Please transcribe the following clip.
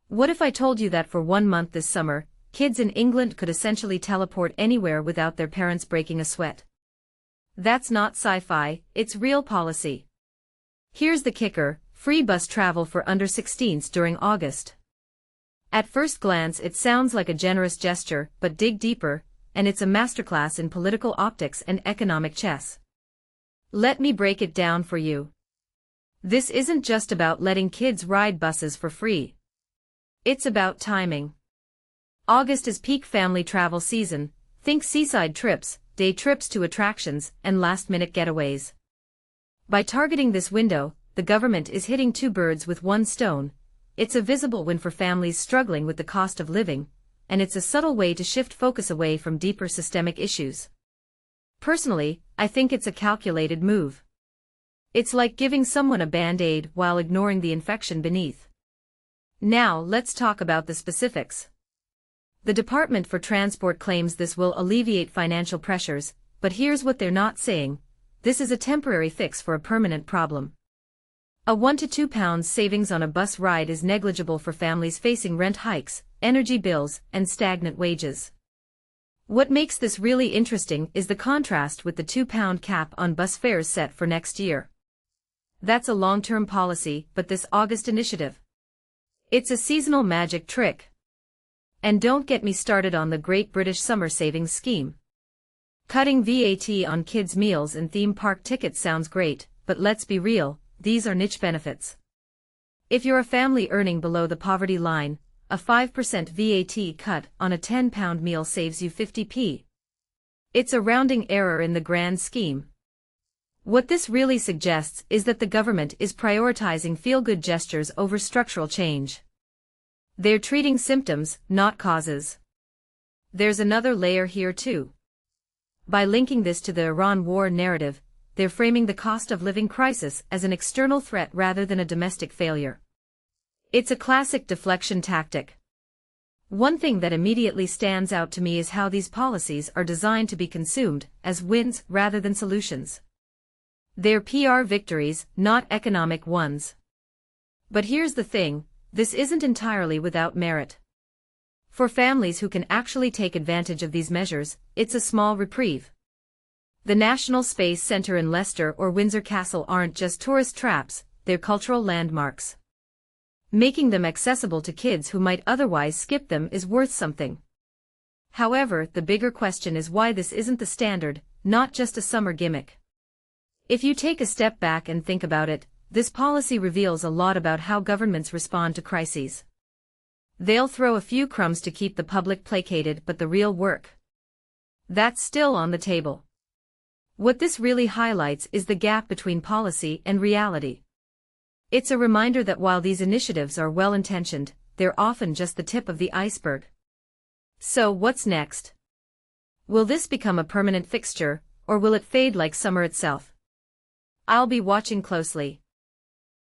What if I told you that for 1 month this summer, kids in England could essentially teleport anywhere without their parents breaking a sweat? That's not sci-fi, it's real policy. Here's the kicker: free bus travel for under 16s during August. At first glance it sounds like a generous gesture, but dig deeper, and it's a masterclass in political optics and economic chess. Let me break it down for you. This isn't just about letting kids ride buses for free. It's about timing. August is peak family travel season. Think seaside trips, day trips to attractions, and last-minute getaways. By targeting this window, the government is hitting two birds with one stone. It's a visible win for families struggling with the cost of living, and it's a subtle way to shift focus away from deeper systemic issues. Personally, I think it's a calculated move. It's like giving someone a band-aid while ignoring the infection beneath. Now let's talk about the specifics. The Department for Transport claims this will alleviate financial pressures, but here's what they're not saying: this is a temporary fix for a permanent problem. A £1 to £2 savings on a bus ride is negligible for families facing rent hikes, energy bills, and stagnant wages. What makes this really interesting is the contrast with the £2 cap on bus fares set for next year. That's a long-term policy, but this August initiative, it's a seasonal magic trick. And don't get me started on the Great British Summer Savings Scheme. Cutting VAT on kids' meals and theme park tickets sounds great, but let's be real, these are niche benefits. If you're a family earning below the poverty line, a 5% VAT cut on a £10 meal saves you 50p. It's a rounding error in the grand scheme. What this really suggests is that the government is prioritizing feel-good gestures over structural change. They're treating symptoms, not causes. There's another layer here too. By linking this to the Iran war narrative, they're framing the cost of living crisis as an external threat rather than a domestic failure. It's a classic deflection tactic. One thing that immediately stands out to me is how these policies are designed to be consumed as wins rather than solutions. They're PR victories, not economic ones. But here's the thing: this isn't entirely without merit. For families who can actually take advantage of these measures, it's a small reprieve. The National Space Centre in Leicester or Windsor Castle aren't just tourist traps, they're cultural landmarks. Making them accessible to kids who might otherwise skip them is worth something. However, the bigger question is why this isn't the standard, not just a summer gimmick. If you take a step back and think about it, this policy reveals a lot about how governments respond to crises. They'll throw a few crumbs to keep the public placated, but the real work, that's still on the table. What this really highlights is the gap between policy and reality. It's a reminder that while these initiatives are well-intentioned, they're often just the tip of the iceberg. So what's next? Will this become a permanent fixture, or will it fade like summer itself? I'll be watching closely.